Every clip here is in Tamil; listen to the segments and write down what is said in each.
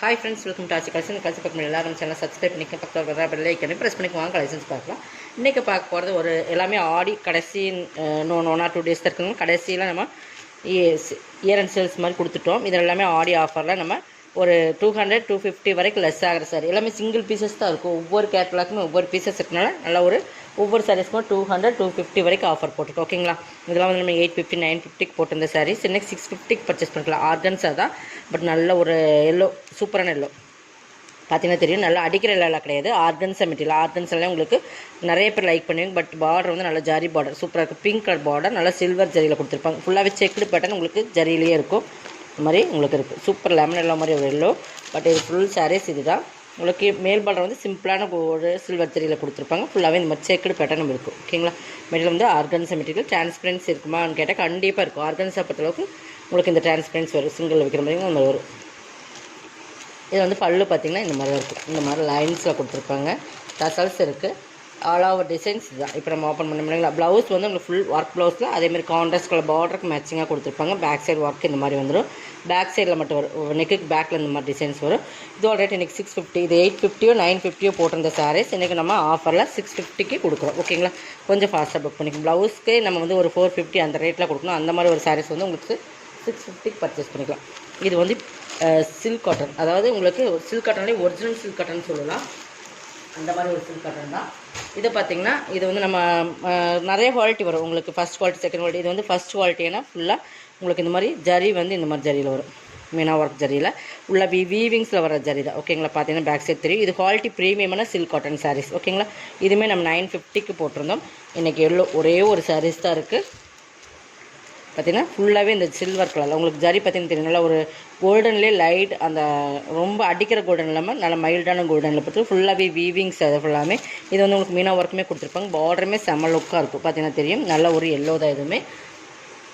Hi friends, welcome to Aachi collection. Collection பார்க்க எல்லாரும் சேனல் சப்ஸ்கிரைப் பண்ணிக்க, பக்கத்தில் வர பெல் ஐக்கனை ப்ரெஸ் பண்ணி வாங்க கலெக்ஷன்ஸ் பார்க்கலாம். இன்றைக்கி பார்க்க போகிறது ஒரு எல்லாமே ஆடி கடைசி 1 or 2 days இருக்குங்க. கடைசியில் நம்ம இயர் அண்ட் சேல்ஸ் மாதிரி கொடுத்துட்டோம். இதில் எல்லாமே ஆடி ஆஃபரில் நம்ம ஒரு 200-250 வரைக்கும் லெஸ் ஆகிற சார் எல்லாமே சிங்கிள் பீசஸ் தான் இருக்கும். ஒவ்வொரு கேட்டலாக்குமே ஒவ்வொரு பீசஸ் இருக்கனால நல்லா ஒரு ஒவ்வொரு சாரீஸ்க்கும் 200-250 வரைக்கும் ஆஃபர் போட்டுருக்கோம். ஓகேங்களா, இதெல்லாம் வந்து நம்ம 850-950 போட்டிருந்த சாரீஸ் இன்னைக்கு 650 பர்ச்சேஸ் பண்ணிக்கலாம். ஆர்கன்ஸா தான், பட் நல்ல ஒரு எல்லோ, சூப்பரான எல்லோ பார்த்தீங்கன்னா தெரியும். நல்லா அடிக்கிற எல்லாம் கிடையாது, ஆர்கன்ஸா மெட்டீரியல். ஆர்கன்ஸெல்லாம் உங்களுக்கு நிறைய பேர் லைக் பண்ணுவீங்க. பட் பார்டர் வந்து நல்லா ஜரி பார்டர் சூப்பராக இருக்குது. பிங்க் கலர் பார்டர் நல்லா சில்வர் ஜரியில் கொடுத்துருப்பாங்க. ஃபுல்லாகவே செக்குடு பேட்டர்ன் உங்களுக்கு ஜரியிலேயே இருக்கும். இந்த மாதிரி உங்களுக்கு இருக்குது. சூப்பர் லெமன் எல்லோ மாதிரி ஒரு எல்லோ. பட் இது ஃபுல் சாரீஸ் இது தான். உங்களுக்கு மேல் பார்டர் வந்து சிம்பிளான ஒரு சில்வர் ஜரியில் கொடுத்துருப்பாங்க. ஃபுல்லாகவே இந்த மாதிரி செக்குடு பேட்டர்னும் இருக்கும். ஓகேங்களா, மெட்டீரியல் வந்து ஆர்கன்ஸா மெட்டீரியல். டிரான்ஸ்பரன்ஸ் இருக்குமான்னு கேட்டால் கண்டிப்பாக இருக்கும். ஆர்கன்ஸா பொறுத்தளவுக்கு உங்களுக்கு இந்த டிரான்ஸ்பரன்ஸ் வரும். சிங்கிள் வைக்கிற மாதிரி அந்த வரும். இது வந்து பல்லு பார்த்திங்கன்னா இந்த மாதிரி தான் இருக்கும். இந்த மாதிரி லைன்ஸில் கொடுத்துருப்பாங்க. டசல்ஸ் இருக்குது. ஆல் ஓவர் டிசைன்ஸ் இதுதான். இப்போ நம்ம ஓப்பன் பண்ண முடியுங்களா. ப்ளவுஸ் வந்து உங்களுக்கு ஃபுல் ஒர்க் ப்ளவுஸில் அதேமாதிரி கான்ட்ராஸ்ட் கலர் பார்டருக்கு மேட்சிங்காக கொடுத்துருப்பாங்க. பேக் சைடு ஒர்க் இந்த மாதிரி வந்துடும். பேக் சைடில் மட்டும் வரும். நெக்குக்கு பேக்கில் இந்த மாதிரி டிசைன்ஸ் வரும். இதோட ரேட் இன்றைக்கி 650. இது 850-950 போட்டிருந்த சாரீஸ் இன்றைக்கி நம்ம ஆஃபரில் 650 கொடுக்குறோம். ஓகேங்களா, கொஞ்சம் ஃபாஸ்ட்டாக புக் பண்ணிக்கலாம். ப்ளவுஸ்க்கு நம்ம வந்து ஒரு 450 அந்த ரேட்டில் கொடுக்கணும். அந்த மாதிரி ஒரு சாரீஸ் வந்து உங்களுக்கு 650 பர்ச்சேஸ் பண்ணிக்கலாம். இது வந்து சில்க் காட்டன், அதாவது உங்களுக்கு சில்க் காட்டன்லேயே ஒரிஜினல் சில்க் காட்டன் சொல்லலாம். அந்த மாதிரி ஒரு சில்க் காட்டன் தான். இதை பார்த்திங்கன்னா இது வந்து நம்ம நிறைய குவாலிட்டி வரும் உங்களுக்கு. First quality, second quality. இது வந்து ஃபஸ்ட் குவாலிட்டினா ஃபுல்லாக உங்களுக்கு இந்த மாதிரி ஜரி வந்து இந்த மாதிரி ஜரியில் வரும். மீனா ஒர்க் ஜரியில் உள்ள வீவிங்ஸில் வர ஜரி தான். ஓகேங்களா, பார்த்தீங்கன்னா பேக் சைட் தெரியும். இது குவாலிட்டி ப்ரீமியமான சில்க் காட்டன் சாரீஸ். ஓகேங்களா, இதுவுமே நம்ம 950 போட்டிருந்தோம். இன்றைக்கி எவ்வளோ ஒரே ஒரு சாரீஸ் தான் இருக்குது. பார்த்திங்கன்னா ஃபுல்லாகவே இந்த சில்வர் கலரில் உங்களுக்கு ஜரி பார்த்திங்கன்னா தெரியும். நல்லா ஒரு கோல்டன்லேயே லைட், அந்த ரொம்ப அடிக்கிற கோல்டன் இல்லாமல் நல்லா மைல்டான கோல்டனில் பார்த்து ஃபுல்லாகவே வீவிங்ஸ். அது ஃபுல்லாமே இது வந்து உங்களுக்கு மீனா ஒர்க்குமே கொடுத்துருப்பாங்க. பார்டருமே செம்ம லுக்காக இருக்கும். பார்த்தீங்கன்னா தெரியும். நல்ல ஒரு எல்லோ தான். இதுவுமே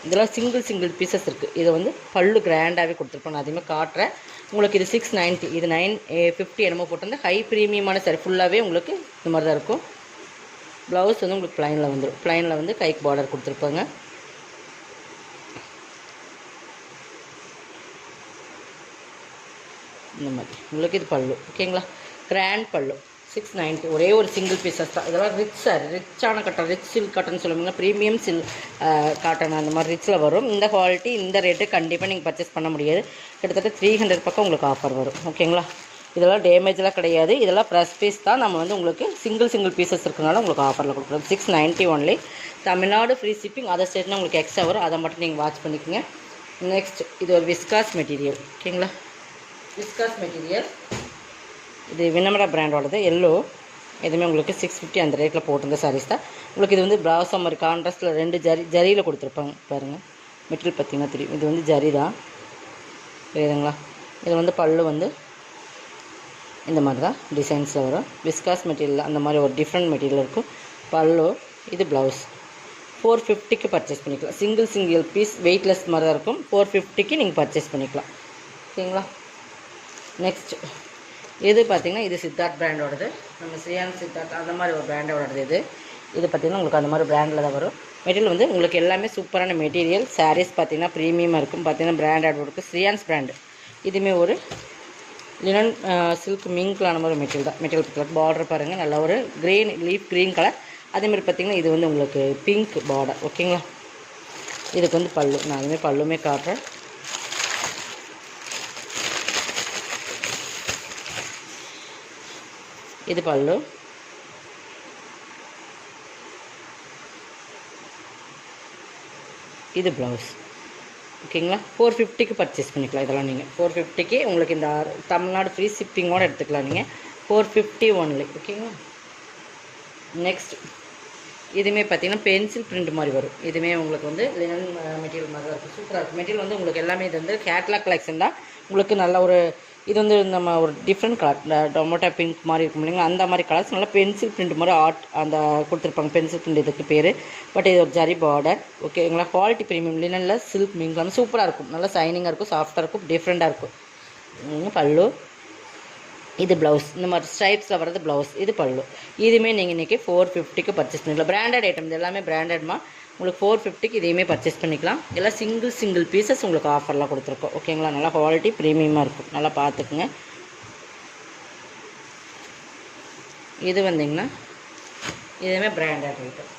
இதெல்லாம் சிங்கிள் பீசஸ் இருக்குது. இதை வந்து பல்லு கிராண்டாகவே கொடுத்துருப்பாங்க. நான் அதையுமே காட்டுறேன் உங்களுக்கு. இது 690, இது 950 என்னமோ போட்டிருந்தேன். ஹை ப்ரீமியமான சாரி ஃபுல்லாகவே உங்களுக்கு இந்த மாதிரி தான் இருக்கும். ப்ளவுஸ் வந்து உங்களுக்கு ப்ளைனில் வந்துடும். ப்ளைனில் வந்து கைக்கு பார்டர் கொடுத்துருப்பாங்க. இந்த மாதிரி உங்களுக்கு இது பல்லு. ஓகேங்களா, கிராண்ட் பல்லு 690. ஒரே ஒரு சிங்கிள் பீசஸ் தான். இதெல்லாம் ரிச்சான காட்டன், ரிச் சில்க் காட்டன் சொல்லுவாங்க. ப்ரீமியம் காட்டன் அந்த மாதிரி ரிச்சில் வரும். இந்த குவாலிட்டி இந்த ரேட்டு கண்டிப்பாக நீங்கள் பர்ச்சேஸ் பண்ண முடியாது. கிட்டத்தட்ட 300 பக்கம் உங்களுக்கு ஆஃபர் வரும். ஓகேங்களா, இதெல்லாம் டேமேஜெலாம் கிடையாது. இதெல்லாம் ப்ரெஸ் பீஸ் தான். நம்ம வந்து உங்களுக்கு சிங்கிள் பீசஸ் இருக்கிறனால உங்களுக்கு ஆஃபரில் கொடுக்குறோம். 690 only. Tamil Nadu free shipping. Other ஸ்டேட்னா உங்களுக்கு எக்ஸ்ட்ரா வரும். அதை மட்டும் நீங்கள் வாட்ச் பண்ணிக்கோங்க. நெக்ஸ்ட் இது ஒரு விஸ்காஸ் மெட்டீரியல். ஓகேங்களா, விஸ்காஸ் மெட்டீரியல். இது வினமரா பிராண்டோடது எல்லோ. எதுவுமே உங்களுக்கு 650 அந்த ரேட்டில் போட்டிருந்த சாரீஸ் தான். உங்களுக்கு இது வந்து பிராசோ மாதிரி கான்ட்ராஸ்ட்டில் 2 ஜரியில் கொடுத்துருப்பாங்க. பாருங்கள், மெட்டீரியல் பார்த்திங்கன்னா தெரியும். இது வந்து ஜரி தான், புரியுதுங்களா. இது வந்து பல்லு வந்து இந்த மாதிரி தான் டிசைன்ஸில் வரும். விஸ்காஸ் மெட்டீரியல் அந்த மாதிரி ஒரு டிஃப்ரெண்ட் மெட்டீரியல் இருக்கும். பல்லு. இது ப்ளவுஸ். 450 பர்ச்சேஸ் பண்ணிக்கலாம். சிங்கிள் பீஸ் வெயிட்லெஸ் மாதிரி தான் இருக்கும். 450 நீங்கள் பர்ச்சேஸ் பண்ணிக்கலாம். ஓகேங்களா, நெக்ஸ்ட் இது பார்த்திங்கன்னா இது சித்தார்த் பிராண்டோடது. நம்ம ஸ்ரீயான் சித்தார்த் அந்த மாதிரி ஒரு பிராண்டோடது. இது பார்த்திங்கன்னா உங்களுக்கு அந்த மாதிரி பிராண்டில் தான் வரும். மெட்டீரியல் வந்து உங்களுக்கு எல்லாமே சூப்பரான மெட்டீரியல். சாரீஸ் பார்த்திங்கன்னா ப்ரீமியமாக இருக்கும். பார்த்திங்கன்னா பிராண்டட் இருக்குது. ஸ்ரீயான்ஸ் பிராண்டு. இதுவுமே ஒரு லினன் சில்க் மிங்க்லான மாதிரி மெட்டீரியல் தான். மெட்டீரியல் பார்த்திங்கன்னா பார்டர் பாருங்கள், நல்லா ஒரு க்ரீன் லீஃப் க்ரீன் கலர். அதேமாதிரி பார்த்திங்கன்னா இது வந்து உங்களுக்கு பிங்க் பார்டர். ஓகேங்களா, இதுக்கு வந்து பல்லு. நான் அதுமாதிரி பல்லுமே காட்டுறேன். இது பல்லு. இது ப்ளவுஸ். ஓகேங்களா, 450 பர்ச்சேஸ் பண்ணிக்கலாம். இதெல்லாம் நீங்கள் 450 உங்களுக்கு இந்த தமிழ்நாடு ஃப்ரீ ஷிப்பிங்கோடு எடுத்துக்கலாம். நீங்கள் 450 ஒன்லி. ஓகேங்களா, நெக்ஸ்ட் இதுவுமே பார்த்திங்கன்னா பென்சில் பிரிண்ட் மாதிரி வரும். இதுவுமே உங்களுக்கு வந்து லினன் மெட்டீரியல் மாதிரி தான் இருக்கும். சூப்பராக இருக்கும். மெட்டீரியல் வந்து உங்களுக்கு எல்லாமே இது வந்து கேட்லாக் கலெக்ஷன் தான். உங்களுக்கு நல்ல ஒரு இது வந்து நம்ம ஒரு டிஃப்ரெண்ட் கலர் டொமேட்டோ பிங்க் மாதிரி இருக்கும் இல்லைங்களா, அந்த மாதிரி கலர்ஸ் நல்லா பென்சில் பிரிண்ட் மாதிரி ஆர்ட் அந்த கொடுத்துருப்பாங்க. பென்சில் பிரிண்ட் இதுக்கு பேர். பட் இது ஒரு ஜரி பார்டர். ஓகேங்களா, குவாலிட்டி ப்ரீமியம் லினனில் சில்க் மிங்க்லாம் சூப்பராக இருக்கும். நல்லா சைனிங்காக இருக்கும், சாஃப்டாக இருக்கும், டிஃப்ரெண்ட்டாக இருக்கும். பல்லு. இது ப்ளவுஸ். இந்த மாதிரி ஸ்ட்ரைப்ஸில் வர்றது ப்ளவுஸ். இது பல்லு. இதுவுமே நீங்கள் இன்றைக்கி 450 பர்ச்சேஸ் பண்ணிக்கலாம். Branded item. இது எல்லாமே பிராண்டட்மா. உங்களுக்கு 450 இதையுமே பர்ச்சேஸ் பண்ணிக்கலாம். எல்லாம் சிங்கிள் பீசஸ் உங்களுக்கு ஆஃபர்லாம் கொடுத்துருக்கோம். ஓகேங்களா, நல்லா குவாலிட்டி ப்ரீமியமாக இருக்கும். நல்லா பார்த்துக்குங்க. இது வந்திங்கன்னா இதுவுமே பிராண்டட் ஐட்டம்.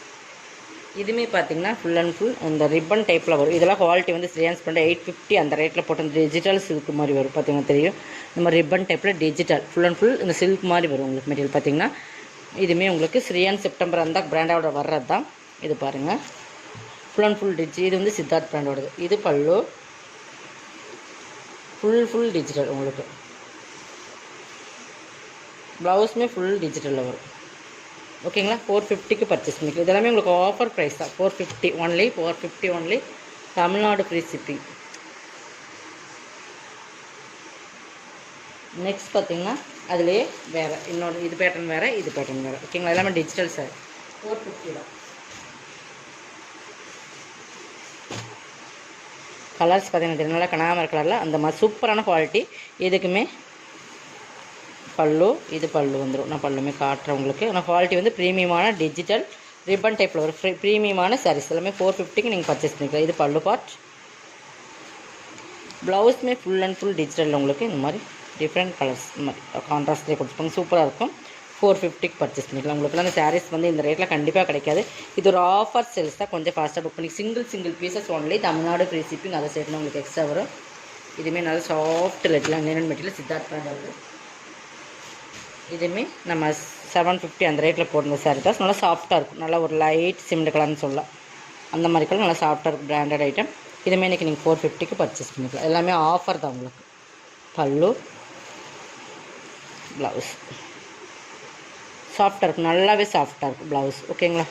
இதுவுமே பார்த்தீங்கன்னா ஃபுல் அண்ட் ஃபுல் அந்த ரிப்பன் டைப்பில் வரும். இதெல்லாம் குவாலிட்டி வந்து ஸ்ரீயான்ஸ் பண்ண 850 அந்த ரேட்டில் போட்டு அந்த டிஜிட்டல் சில்க் மாதிரி வரும். பார்த்தீங்கன்னா தெரியும், இந்த மாதிரி ரிப்பன் டைப்பில் டிஜிட்டல் ஃபுல் அண்ட் ஃபுல் இந்த சில்க் மாதிரி வரும் உங்களுக்கு மெட்டீரியல். பார்த்தீங்கன்னா இதுவுமே உங்களுக்கு ஸ்ரீயான் செப்டம்பர் அந்த பிராண்டோட வர்றது தான். இது பாருங்கள், ஃபுல் அண்ட் ஃபுல் இது வந்து சித்தார்த் பிராண்டோடது. இது பல்லு ஃபுல் டிஜிட்டல் உங்களுக்கு. ப்ளவுஸுமே ஃபுல் டிஜிட்டலில் வரும். ஓகேங்களா, 450க்கு பர்ச்சேஸ் பண்ணிக்கலாம். இதெல்லாமே உங்களுக்கு ஆஃபர் ப்ரைஸ் தான். 450 only, 450 only, Tamil Nadu free shipping. Next பார்த்தீங்கன்னா அதுலேயே வேறு இன்னொரு இது பேட்டர்ன் வேறு, இது பேட்டர்ன் வேறு. ஓகேங்களா, எல்லாமே டிஜிட்டல் சார். 450 தான். கலர்ஸ் பார்த்தீங்கன்னா நல்லா கனாமர் கலரில் அந்த மாதிரி சூப்பரான குவாலிட்டி. இதுக்குமே பல்லு, இது பல்லு வந்துடும். நான் பல்லுமே காட்டுறேன் உங்களுக்கு. ஆனால் குவாலிட்டி வந்து ப்ரீமியமான டிஜிட்டல் ரிப்பன் டைப்பில் ஒரு ப்ரீமியமான சாரீஸ் எல்லாமே 450க்கு நீங்கள் பர்ச்சேஸ் பண்ணிக்கலாம். இது பல்லு பார்ட். ப்ளவுஸுமே ஃபுல் அண்ட் ஃபுல் டிஜிட்டலில் உங்களுக்கு இந்த மாதிரி டிஃப்ரெண்ட் கலர்ஸ் இந்த மாதிரி கான்ட்ராஸ்ட்லேயே கொடுத்துருப்பாங்க. சூப்பராக இருக்கும். 450க்கு பர்ச்சேஸ் பண்ணிக்கலாம். உங்களுக்குலாம் அந்த சாரீஸ் வந்து இந்த ரேட்டில் கண்டிப்பாக கிடைக்காது. இது ஒரு ஆஃபர் சேல்ஸ் தான். கொஞ்சம் ஃபாஸ்ட்டாக புக் பண்ணி single pieces only, Tamil Nadu free shipping. அதை சேர்த்து உங்களுக்கு எக்ஸ்ட்ரா வரும். இதுவுமே நல்லா சாஃப்ட் லெட்லாம் லினன் மெட்டீரியல் சித்தார்த் பிராண்ட் வருது. இதுவுமே நம்ம 750 அந்த ரேட்டில் போடுற சாரீ தான். நல்லா சாஃப்ட்டாக இருக்கும். நல்லா ஒரு லைட் சிமெண்ட் கலர்னு சொல்லலாம். அந்த மாதிரி கலர் நல்லா சாஃப்ட்டாக இருக்கும். Branded item. இதுவுமே இன்றைக்கி நீங்கள் 450க்கு பர்ச்சேஸ் பண்ணிக்கலாம். எல்லாமே ஆஃபர் தான் உங்களுக்கு. பல்லு, ப்ளவுஸ் சாஃப்ட்டாக இருக்கும். நல்லாவே சாஃப்ட்டாக இருக்கும் ப்ளவுஸ். ஓகேங்களா,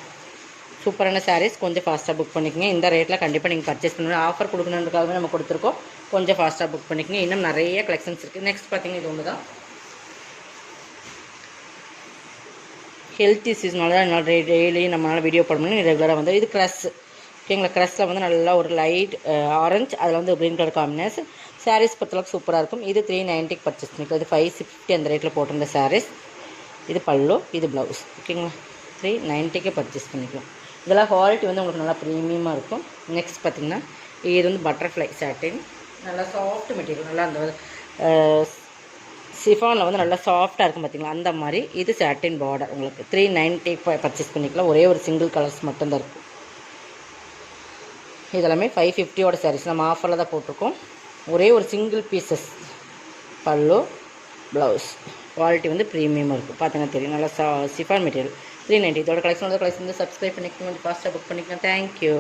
சூப்பரான சாரீஸ். கொஞ்சம் ஃபாஸ்ட்டாக புக் பண்ணிக்கோங்க. இந்த ரேட்டில் கண்டிப்பாக நீங்கள் பர்ச்சேஸ் பண்ணணும். ஆஃபர் கொடுக்கணுன்றதுக்காகவே நம்ம கொடுத்துருக்கோம். கொஞ்சம் ஃபாஸ்ட்டாக புக் பண்ணிக்கோங்க. இன்னும் நிறைய கலெக்ஷன்ஸ் இருக்குது. நெக்ஸ்ட் பார்த்தீங்கன்னா இது ஒன்று தான். ஹெல்த் இஷ்யூஸ்னால தான் டெய்லி நம்மளால் வீடியோ போட முடியும். ரெகுலராக வந்து இது க்ரஸ். ஓகேங்களா, க்ரஸில் வந்து நல்லா ஒரு லைட் ஆரஞ்சு, அதில் வந்து க்ரீன் கலர் காம்பினேஷன். சாரீஸ் பொறுத்தளவுக்கு சூப்பராக இருக்கும். இது 390க்கு பர்ச்சேஸ் பண்ணிக்கலாம். இது 550 அந்த ரேட்டில் போட்டிருந்த சாரீஸ். இது பல்லு, இது ப்ளவுஸ். ஓகேங்களா, 390க்கு பர்ச்சேஸ் பண்ணிக்கலாம். இதெல்லாம் குவாலிட்டி வந்து உங்களுக்கு நல்லா ப்ரீமியமாக இருக்கும். நெக்ஸ்ட் பார்த்திங்கன்னா இது வந்து பட்டர்ஃப்ளை சாட்டின். நல்லா சாஃப்ட் மெட்டீரியல். நல்லா அந்த சிஃபானில் வந்து நல்லா சாஃப்ட்டாக இருக்கும் பார்த்திங்களா, அந்த மாதிரி. இது சாட்டின் பார்டர் உங்களுக்கு 390 பர்ச்சேஸ் பண்ணிக்கலாம். ஒரே ஒரு சிங்கிள் கலர்ஸ் மட்டும்தான் இருக்கும். இதெல்லாமே 550யோட சாரீஸ். நம்ம ஆஃபரில் தான் போட்டிருக்கோம். ஒரே ஒரு சிங்கிள் பீசஸ். பல்லு, ப்ளவுஸ். குவாலிட்டி வந்து ப்ரீமியமாக இருக்கும். பார்த்தீங்கன்னா தெரியும். நல்லா சிஃபான் மெட்டீரியல் 390. இதோட கலெக்ஷன் வந்து சப்ஸ்கிரைப் பண்ணிக்கணும். ஃபாஸ்ட்டாக புக் பண்ணிக்கலாம். தேங்க்யூ.